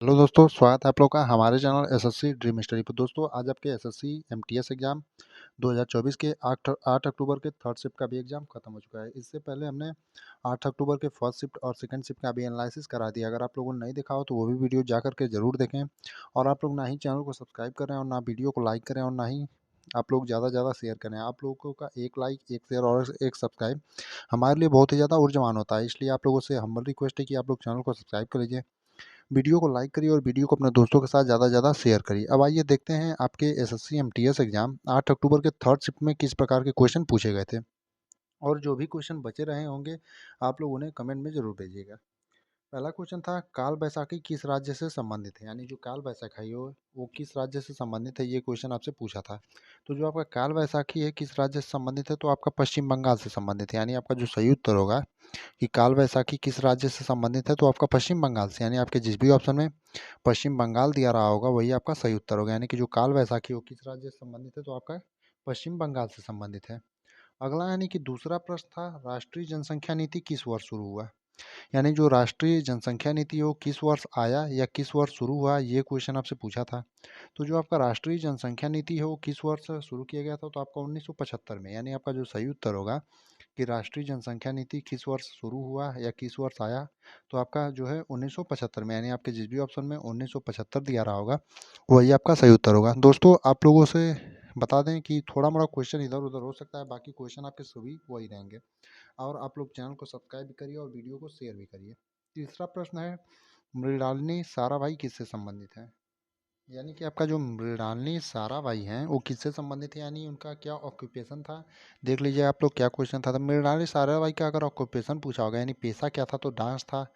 Hello दोस्तों, स्वागत है आप लोग का हमारे चैनल एसएससी ड्रीम स्टडी पर। दोस्तों आज आपके एसएससी एमटीएस एग्जाम 2024 के 8 अक्टूबर के थर्ड शिफ्ट का भी एग्जाम खत्म हो चुका है। इससे पहले हमने 8 अक्टूबर के फर्स्ट शिफ्ट और सेकंड शिफ्ट का भी एनालिसिस करा दिया। अगर आप लोगों ने नहीं देखा हो तो वो भी वीडियो जा करके ज़रूर देखें। और आप लोग ना ही चैनल को सब्सक्राइब करें और ना वीडियो को लाइक करें और ना ही आप लोग ज़्यादा से ज़्यादा शेयर करें। आप लोगों का एक लाइक, एक शेयर और एक सब्सक्राइब हमारे लिए बहुत ही ज़्यादा ऊर्जावान होता है। इसलिए आप लोगों से हम्बल रिक्वेस्ट है कि आप लोग चैनल को सब्सक्राइब कर लीजिए, वीडियो को लाइक करिए और वीडियो को अपने दोस्तों के साथ ज़्यादा से ज़्यादा शेयर करिए। अब आइए देखते हैं आपके एसएससी एमटीएस एग्जाम 8 अक्टूबर के थर्ड शिफ्ट में किस प्रकार के क्वेश्चन पूछे गए थे, और जो भी क्वेश्चन बचे रहे होंगे आप लोग उन्हें कमेंट में ज़रूर भेजिएगा। पहला क्वेश्चन था काल बैसाखी किस राज्य से संबंधित है, यानी जो काल बैसाखी हो वो किस राज्य से संबंधित है, ये क्वेश्चन आपसे पूछा था। तो जो आपका काल बैसाखी है किस राज्य से संबंधित है, तो आपका पश्चिम बंगाल से संबंधित है। यानी आपका जो सही उत्तर होगा कि काल बैसाखी किस राज्य से संबंधित है, तो आपका पश्चिम बंगाल से, यानी आपके जिस भी ऑप्शन में पश्चिम बंगाल दिया रहा होगा वही आपका सही उत्तर होगा। यानी कि जो काल बैसाखी हो किस राज्य से संबंधित है, तो आपका पश्चिम बंगाल से संबंधित है। अगला यानी कि दूसरा प्रश्न था राष्ट्रीय जनसंख्या नीति किस वर्ष शुरू हुआ, यानी जो राष्ट्रीय जनसंख्या नीति हो किस वर्ष आया या किस वर्ष शुरू हुआ, ये क्वेश्चन आपसे पूछा था। तो जो आपका राष्ट्रीय जनसंख्या नीति है वो किस वर्ष शुरू किया गया था, तो आपका 1975 में। यानी आपका जो सही उत्तर होगा कि राष्ट्रीय जनसंख्या नीति किस वर्ष शुरू हुआ या किस वर्ष आया, तो आपका जो है 1975 में। यानी आपके जिस भी ऑप्शन में 1975 दिया रहा होगा वही आपका सही उत्तर होगा। दोस्तों आप लोगों से बता दें कि थोड़ा मोड़ा क्वेश्चन इधर उधर हो सकता है, बाकी क्वेश्चन आपके सभी वही रहेंगे। और आप लोग चैनल को सब्सक्राइब भी करिए और वीडियो को शेयर भी करिए। तीसरा प्रश्न है मृणालिनी साराभाई किससे संबंधित है, यानी कि आपका जो मृणालिनी साराभाई हैं वो किससे संबंधित है, यानी उनका क्या ऑक्यूपेशन था। देख लीजिए आप लोग क्या क्वेश्चन था। तो मृणालिनी साराभाई का अगर ऑक्यूपेशन पूछा होगा यानी पेशा क्या था, तो डांस था।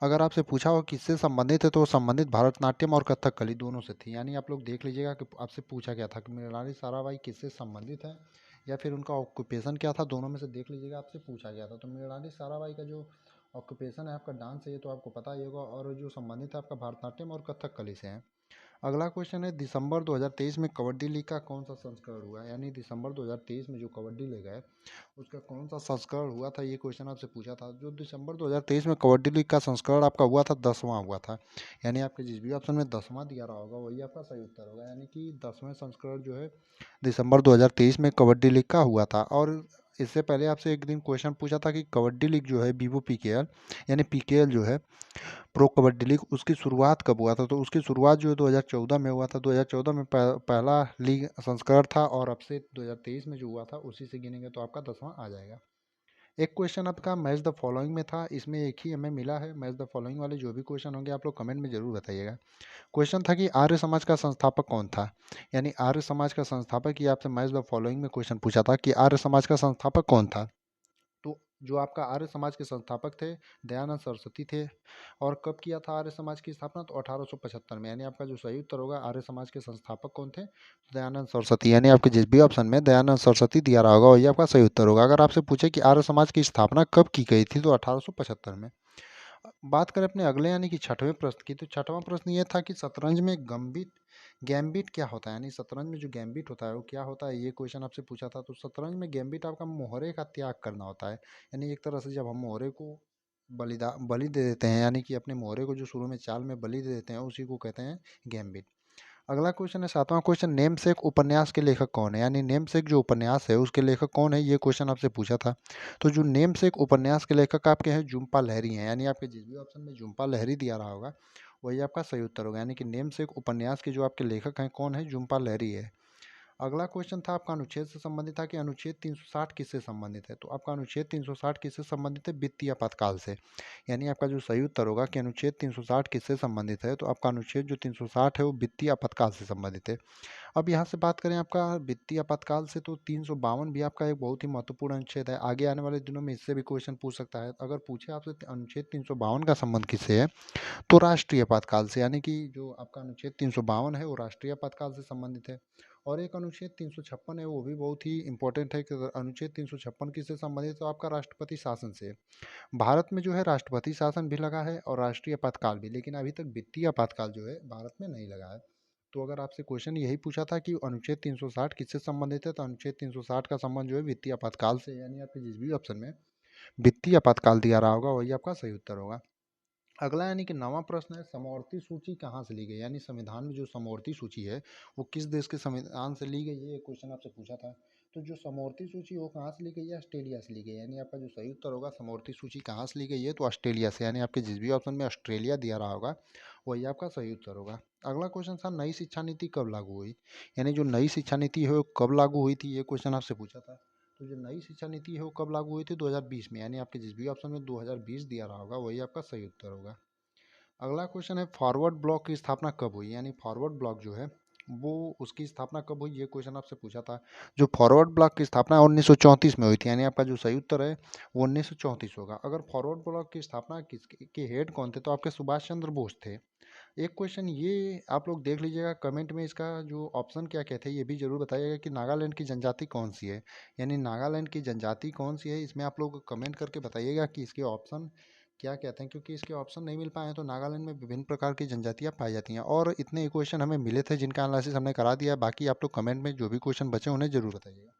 अगर आपसे पूछा हो किससे संबंधित है, तो संबंधित भरतनाट्यम और कथकली दोनों से थी। यानी आप लोग देख लीजिएगा कि आपसे पूछा गया था कि मृणालिनी साराभाई किससे संबंधित है या फिर उनका ऑक्यूपेशन क्या था, दोनों में से देख लीजिएगा आपसे पूछा गया था। तो मृणालिनी साराभाई का जो ऑक्यूपेशन है आपका डांस है, ये तो आपको पता ही होगा, और जो संबंधित है आपका भरतनाट्यम और कथकली से है। अगला क्वेश्चन है दिसंबर 2023 में कबड्डी लीग का कौन सा संस्करण हुआ, यानी दिसंबर 2023 में जो कबड्डी लीग है उसका कौन सा संस्करण हुआ था, ये क्वेश्चन आपसे पूछा था। जो दिसंबर 2023 में कबड्डी लीग का संस्करण आपका हुआ था 10वां हुआ था। यानी आपके जिस भी ऑप्शन में 10वां दिया रहा होगा वही आपका सही उत्तर होगा। यानी कि 10वें संस्करण जो है दिसंबर 2023 में कबड्डी लीग का हुआ था। और इससे पहले आपसे एक दिन क्वेश्चन पूछा था कि कबड्डी लीग जो है वीवो पीकेएल यानी पीकेएल जो है प्रो कबड्डी लीग, उसकी शुरुआत कब हुआ था, तो उसकी शुरुआत जो है 2014 में हुआ था। 2014 में पहला लीग संस्करण था, और अब से 2023 में जो हुआ था उसी से गिनेंगे तो आपका 10वां आ जाएगा। एक क्वेश्चन आपका मैच द फॉलोइंग में था, इसमें एक ही हमें मिला है। मैच द फॉलोइंग वाले जो भी क्वेश्चन होंगे आप लोग कमेंट में जरूर बताइएगा। क्वेश्चन था कि आर्य समाज का संस्थापक कौन था, यानी आर्य समाज का संस्थापक, ये आपसे मैच द फॉलोइंग में क्वेश्चन पूछा था कि आर्य समाज का संस्थापक कौन था। तो जो आपका आर्य समाज के संस्थापक थे दयानंद सरस्वती थे। और कब किया था आर्य समाज की स्थापना, तो 1875 में। यानी आपका जो सही उत्तर होगा आर्य समाज के संस्थापक कौन थे, दयानंद सरस्वती। यानी आपके जिस भी ऑप्शन में दयानंद सरस्वती दिया रहा होगा वही आपका सही उत्तर होगा। अगर आपसे पूछे कि आर्य समाज की स्थापना कब की गई थी, तो 1875 में। बात करें अपने अगले यानी कि छठवें प्रश्न की, तो छठवां प्रश्न ये था कि शतरंज में गंबिट गैम्बिट क्या होता है, यानी शतरंज में जो गैम्बिट होता है वो क्या होता है, ये क्वेश्चन आपसे पूछा था। तो शतरंज में गैम्बिट आपका मोहरे का त्याग करना होता है। यानी एक तरह से जब हम मोहरे को बलि दे देते हैं, यानी कि अपने मोहरे को जो शुरू में चाल में बलि दे देते हैं उसी को कहते हैं गैम्बिट। अगला क्वेश्चन है सातवां क्वेश्चन नेमसेक उपन्यास के लेखक कौन है, यानी नेमसेक जो उपन्यास है उसके लेखक कौन है, ये क्वेश्चन आपसे पूछा था। तो जो नेमसेक उपन्यास के लेखक आपके हैं जुम्पा लहरी हैं। यानी आपके जिस भी ऑप्शन में जुम्पा लहरी दिया रहा होगा वही आपका सही उत्तर होगा। यानी कि नेमसेक उपन्यास के जो आपके लेखक हैं कौन है, जुम्पा लहरी है। अगला क्वेश्चन था आपका अनुच्छेद से संबंधित था कि अनुच्छेद 360 किससे संबंधित है, तो आपका अनुच्छेद 360 किससे संबंधित है, वित्तीय आपातकाल से। यानी आपका जो सही उत्तर होगा कि अनुच्छेद 360 किससे संबंधित है, तो आपका अनुच्छेद जो 360 है वो वित्तीय आपातकाल से संबंधित है। अब यहाँ से बात करें आपका वित्तीय आपातकाल से, तो 352 भी आपका एक बहुत ही महत्वपूर्ण अनुच्छेद है। आगे आने वाले दिनों में इससे भी क्वेश्चन पूछ सकता है। अगर पूछे आपसे अनुच्छेद 352 का संबंध किससे है, तो राष्ट्रीय आपातकाल से। यानी कि जो आपका अनुच्छेद 352 है वो राष्ट्रीय आपातकाल से संबंधित है। और एक अनुच्छेद 356 है वो भी बहुत ही इंपॉर्टेंट है कि अनुच्छेद 356 किससे संबंधित है, तो आपका राष्ट्रपति शासन से। भारत में जो है राष्ट्रपति शासन भी लगा है और राष्ट्रीय आपातकाल भी, लेकिन अभी तक वित्तीय आपातकाल जो है भारत में नहीं लगा है। तो अगर आपसे क्वेश्चन यही पूछा था कि अनुच्छेद 360 किससे संबंधित है, तो अनुच्छेद 360 का संबंध जो है वित्तीय आपातकाल से। यानी आपके जिस भी ऑप्शन में वित्तीय आपातकाल दिया रहा होगा वही आपका सही उत्तर होगा। अगला यानी कि 9वां प्रश्न है, समवर्ती सूची कहाँ से ली गई? यानी संविधान में जो समवर्ती सूची है वो किस देश के संविधान से ली गई है, ये क्वेश्चन आपसे पूछा था। तो जो समवर्ती सूची वो कहाँ से ली गई है? ऑस्ट्रेलिया से ली गई है। यानी आपका जो सही उत्तर होगा, समवर्ती सूची कहाँ से ली गई है, तो ऑस्ट्रेलिया से। यानी आपके जिस भी ऑप्शन में ऑस्ट्रेलिया दिया रहा होगा वही आपका सही उत्तर होगा। अगला क्वेश्चन था, नई शिक्षा नीति कब लागू हुई? यानी जो नई शिक्षा नीति है वो कब लागू हुई थी, ये क्वेश्चन आपसे पूछा था। तो जो नई शिक्षा नीति है वो कब लागू हुई थी? 2020 में। यानी आपके जिस भी ऑप्शन में 2020 दिया रहा होगा वही आपका सही उत्तर होगा। अगला क्वेश्चन है, फॉरवर्ड ब्लॉक की स्थापना कब हुई? यानी फॉरवर्ड ब्लॉक जो है वो उसकी स्थापना कब हुई, ये क्वेश्चन आपसे पूछा था। जो फॉरवर्ड ब्लॉक की स्थापना 1934 में हुई थी। यानी आपका जो सही उत्तर है वो 1934 होगा। अगर फॉरवर्ड ब्लॉक की स्थापना किसके के हेड कौन थे, तो आपके सुभाष चंद्र बोस थे। एक क्वेश्चन ये आप लोग देख लीजिएगा कमेंट में, इसका जो ऑप्शन क्या कहते हैं ये भी जरूर बताइएगा कि नागालैंड की जनजाति कौन सी है। यानी नागालैंड की जनजाति कौन सी है, इसमें आप लोग कमेंट करके बताइएगा कि इसके ऑप्शन क्या कहते हैं, क्योंकि इसके ऑप्शन नहीं मिल पाए हैं। तो नागालैंड में विभिन्न प्रकार की जनजातियाँ पाई जाती हैं, और इतने क्वेश्चन हमें मिले थे जिनका एनालिसिस हमने करा दिया। बाकी आप लोग कमेंट में जो भी क्वेश्चन बचे उन्हें जरूर बताइएगा।